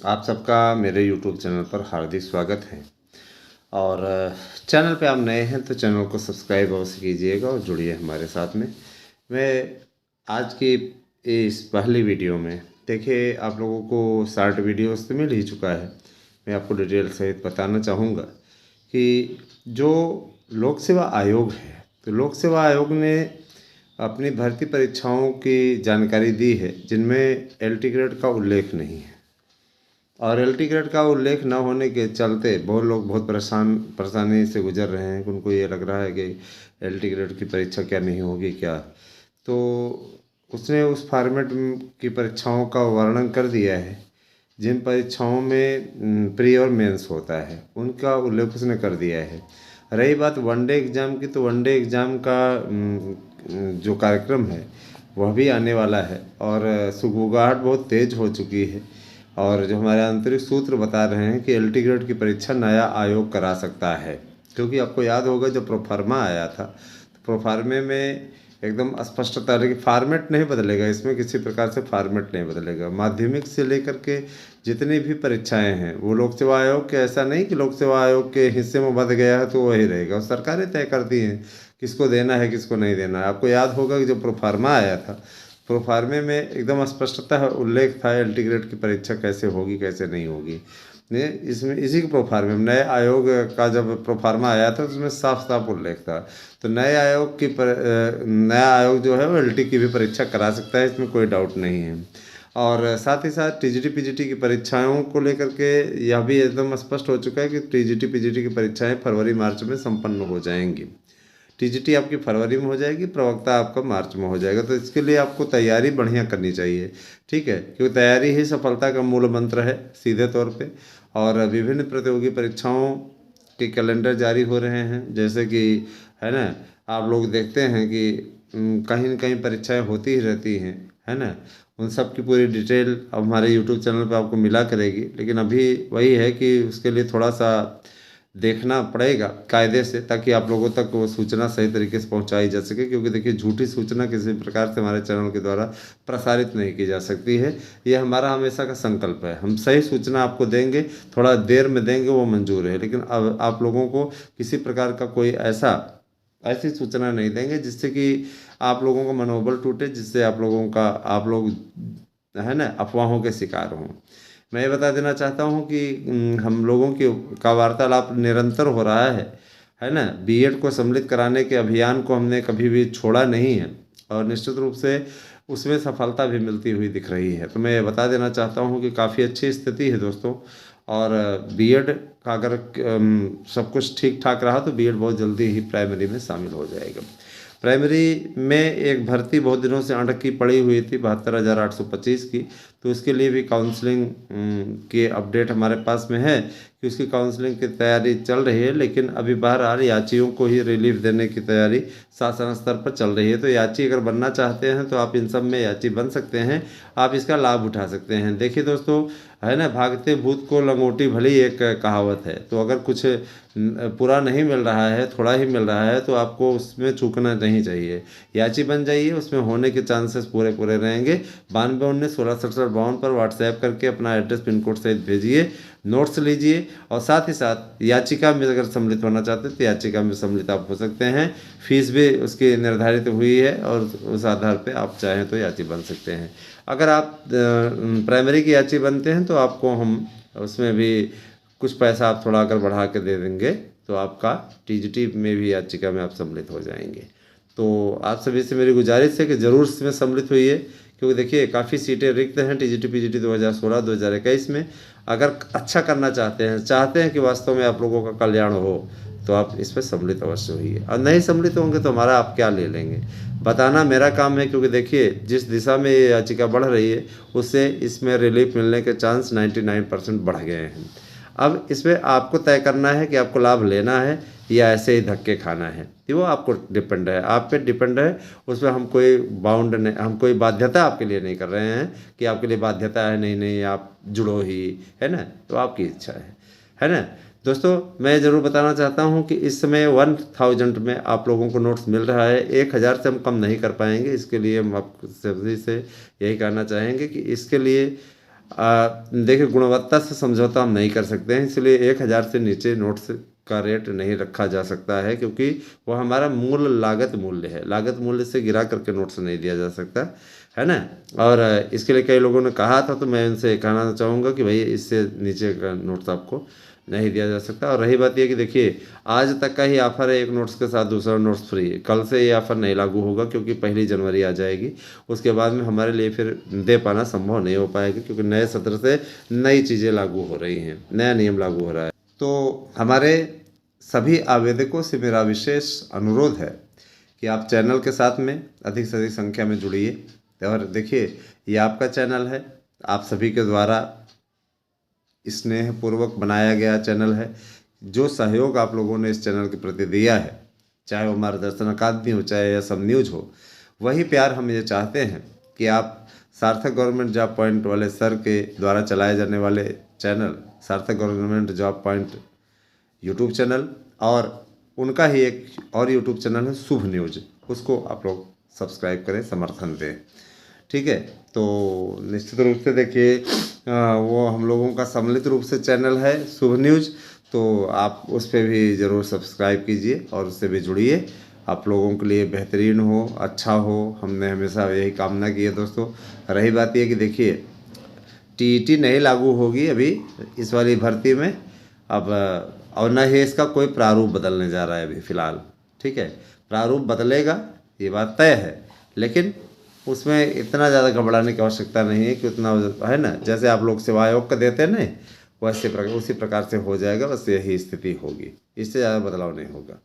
आप सबका मेरे YouTube चैनल पर हार्दिक स्वागत है। और चैनल पे आप नए हैं तो चैनल को सब्सक्राइब अवश्य कीजिएगा और जुड़िए हमारे साथ में। मैं आज की इस पहली वीडियो में देखिए, आप लोगों को शॉर्ट वीडियोस तो मिल ही चुका है। मैं आपको डिटेल सहित बताना चाहूँगा कि जो लोक सेवा आयोग है, तो लोक सेवा आयोग ने अपनी भर्ती परीक्षाओं की जानकारी दी है जिनमें एलटी ग्रेड का उल्लेख नहीं है। और एलटी ग्रेड का उल्लेख न होने के चलते बहुत लोग बहुत परेशानी से गुजर रहे हैं। उनको ये लग रहा है कि एलटी ग्रेड की परीक्षा क्या नहीं होगी क्या। तो उसने उस फॉर्मेट की परीक्षाओं का वर्णन कर दिया है। जिन परीक्षाओं में प्री और मेंस होता है उनका उल्लेख उसने कर दिया है। रही बात वनडे एग्ज़ाम की, तो वनडे एग्ज़ाम का जो कार्यक्रम है वह भी आने वाला है और सुगबुगाहट बहुत तेज़ हो चुकी है। और जो हमारे आंतरिक सूत्र बता रहे हैं कि एलटी ग्रेड की परीक्षा नया आयोग करा सकता है। क्योंकि आपको याद होगा जब प्रोफार्मा आया था तो प्रोफार्मे में एकदम स्पष्टता रही, फॉर्मेट नहीं बदलेगा, इसमें किसी प्रकार से फॉर्मेट नहीं बदलेगा। माध्यमिक से लेकर के जितनी भी परीक्षाएं हैं वो लोक सेवा आयोग के, ऐसा नहीं कि लोक सेवा आयोग के हिस्से में बद गया है तो वही रहेगा। सरकारें तय करती हैं किसको देना है किसको नहीं देना है। आपको याद होगा कि जब प्रोफार्मा आया था प्रोफार्मे में एकदम स्पष्टता उल्लेख था एलटी ग्रेड की परीक्षा कैसे होगी कैसे नहीं होगी। ने इसमें इसी के प्रोफार्मे में नए आयोग का जब प्रोफार्मा आया था तो उसमें साफ साफ उल्लेख था। तो नए आयोग की नया आयोग जो है वो एलटी की भी परीक्षा करा सकता है, इसमें कोई डाउट नहीं है। और साथ ही साथ टीजीटी पीजीटी की परीक्षाओं को लेकर के यह भी एकदम स्पष्ट हो चुका है कि टीजीटी पीजीटी की परीक्षाएं फरवरी मार्च में संपन्न हो जाएंगी। टीजीटी आपकी फरवरी में हो जाएगी, प्रवक्ता आपका मार्च में हो जाएगा। तो इसके लिए आपको तैयारी बढ़िया करनी चाहिए, ठीक है, क्योंकि तैयारी ही सफलता का मूल मंत्र है सीधे तौर पे। और विभिन्न प्रतियोगी परीक्षाओं के कैलेंडर जारी हो रहे हैं, जैसे कि है ना, आप लोग देखते हैं कि कहीं न कहीं परीक्षाएं होती ही रहती हैं, है ना। उन सब की पूरी डिटेल अब हमारे यूट्यूब चैनल पर आपको मिला करेगी। लेकिन अभी वही है कि उसके लिए थोड़ा सा देखना पड़ेगा कायदे से, ताकि आप लोगों तक वो सूचना सही तरीके से पहुंचाई जा सके। क्योंकि देखिए, झूठी सूचना किसी प्रकार से हमारे चैनल के द्वारा प्रसारित नहीं की जा सकती है। यह हमारा हमेशा का संकल्प है। हम सही सूचना आपको देंगे, थोड़ा देर में देंगे वो मंजूर है, लेकिन अब आप लोगों को किसी प्रकार का कोई ऐसी सूचना नहीं देंगे जिससे कि आप लोगों का मनोबल टूटे, जिससे आप लोग है ना अफवाहों के शिकार हों। मैं ये बता देना चाहता हूँ कि हम लोगों की का वार्तालाप निरंतर हो रहा है ना। बीएड को सम्मिलित कराने के अभियान को हमने कभी भी छोड़ा नहीं है और निश्चित रूप से उसमें सफलता भी मिलती हुई दिख रही है। तो मैं ये बता देना चाहता हूँ कि काफ़ी अच्छी स्थिति है दोस्तों। और बीएड का अगर सब कुछ ठीक ठाक रहा तो बीएड बहुत जल्दी ही प्राइमरी में शामिल हो जाएगा। प्राइमरी में एक भर्ती बहुत दिनों से अटकी पड़ी हुई थी 72,825 की। तो उसके लिए भी काउंसलिंग की अपडेट हमारे पास में है कि उसकी काउंसलिंग की तैयारी चल रही है। लेकिन अभी बहरहाल याचियों को ही रिलीफ देने की तैयारी शासन स्तर पर चल रही है। तो याची अगर बनना चाहते हैं तो आप इन सब में याची बन सकते हैं, आप इसका लाभ उठा सकते हैं। देखिए दोस्तों, है ना, भागते भूत को लंगोटी भली एक कहावत है। तो अगर कुछ पूरा नहीं मिल रहा है, थोड़ा ही मिल रहा है, तो आपको उसमें चूकना नहीं चाहिए। याची बन जाइए, उसमें होने के चांसेस पूरे पूरे रहेंगे। 9219166752 पर व्हाट्सएप करके अपना एड्रेस पिन कोड सहित भेजिए, नोट्स लीजिए। और साथ ही साथ याचिका में अगर सम्मिलित होना चाहते हैं तो याचिका में सम्मिलित आप हो सकते हैं। फीस भी उसकी निर्धारित हुई है और उस आधार पर आप चाहें तो याची बन सकते हैं। अगर आप प्राइमरी की याची बनते हैं तो आपको हम उसमें भी कुछ पैसा आप थोड़ा अगर बढ़ा के दे देंगे तो आपका टीजीटी में भी याचिका में आप सम्मिलित हो जाएंगे। तो आप सभी से मेरी गुजारिश है कि ज़रूर इसमें सम्मिलित होइए, क्योंकि देखिए काफ़ी सीटें रिक्त हैं टीजीटी पीजीटी 2016-2021 में। अगर अच्छा करना चाहते हैं कि वास्तव में आप लोगों का कल्याण हो, तो आप इस पर सम्मिलित अवश्य होइए। और नहीं सम्मिलित होंगे तो हमारा आप क्या ले लेंगे, बताना मेरा काम है। क्योंकि देखिए, जिस दिशा में ये याचिका बढ़ रही है उससे इसमें रिलीफ मिलने के चांस 99% बढ़ गए हैं। अब इसमें आपको तय करना है कि आपको लाभ लेना है या ऐसे ही धक्के खाना है। तो वो आपको डिपेंड है, आप पे डिपेंड है। उसमें हम कोई बाउंड नहीं, हम कोई बाध्यता आपके लिए नहीं कर रहे हैं कि आपके लिए बाध्यता है, नहीं नहीं आप जुड़ो ही, है ना। तो आपकी इच्छा है ना। दोस्तों, मैं ज़रूर बताना चाहता हूं कि इस समय 1000 में आप लोगों को नोट्स मिल रहा है। 1000 से हम कम नहीं कर पाएंगे। इसके लिए हम आप सभी से यही कहना चाहेंगे कि इसके लिए देखिए गुणवत्ता से समझौता हम नहीं कर सकते हैं, इसलिए 1,000 से नीचे नोट्स का रेट नहीं रखा जा सकता है, क्योंकि वो हमारा मूल लागत मूल्य है। लागत मूल्य से गिरा करके नोट्स नहीं दिया जा सकता है ना। और इसके लिए कई लोगों ने कहा था, तो मैं उनसे कहना चाहूँगा कि भाई इससे नीचे का नोट्स आपको नहीं दिया जा सकता। और रही बात ये कि देखिए आज तक का ही ऑफर है, एक नोट्स के साथ दूसरा नोट्स फ्री। कल से ये ऑफर नहीं लागू होगा, क्योंकि 1 जनवरी आ जाएगी। उसके बाद में हमारे लिए फिर दे पाना संभव नहीं हो पाएगा, क्योंकि नए सत्र से नई चीज़ें लागू हो रही हैं, नया नियम लागू हो रहा है। तो हमारे सभी आवेदकों से मेरा विशेष अनुरोध है कि आप चैनल के साथ में अधिक से अधिक संख्या में जुड़िए। और देखिए ये आपका चैनल है, आप सभी के द्वारा स्नेहपूर्वक बनाया गया चैनल है। जो सहयोग आप लोगों ने इस चैनल के प्रति दिया है, चाहे वो मार्गदर्शन अकादमी हो, चाहे या सब न्यूज हो, वही प्यार हम ये चाहते हैं कि आप सार्थक गवर्नमेंट जॉब पॉइंट वाले सर के द्वारा चलाए जाने वाले चैनल सार्थक government job point YouTube channel, और उनका ही एक और यूट्यूब चैनल है शुभ न्यूज, उसको आप लोग सब्सक्राइब करें, समर्थन दें। ठीक है, तो निश्चित रूप से देखिए वो हम लोगों का सम्मिलित रूप से चैनल है शुभ न्यूज, तो आप उस पर भी ज़रूर सब्सक्राइब कीजिए और उससे भी जुड़िए। आप लोगों के लिए बेहतरीन हो, अच्छा हो, हमने हमेशा यही कामना की है दोस्तों। रही बात ये कि देखिए टीईटी नहीं लागू होगी अभी इस वाली भर्ती में अब, और न ही इसका कोई प्रारूप बदलने जा रहा है अभी फ़िलहाल। ठीक है, प्रारूप बदलेगा ये बात तय है, लेकिन उसमें इतना ज़्यादा घबराने की आवश्यकता नहीं है कि उतना है ना, जैसे आप लोग सेवा आयोग का देते हैं ना, वैसे उसी प्रकार से हो जाएगा। बस यही स्थिति होगी, इससे ज़्यादा बदलाव नहीं होगा।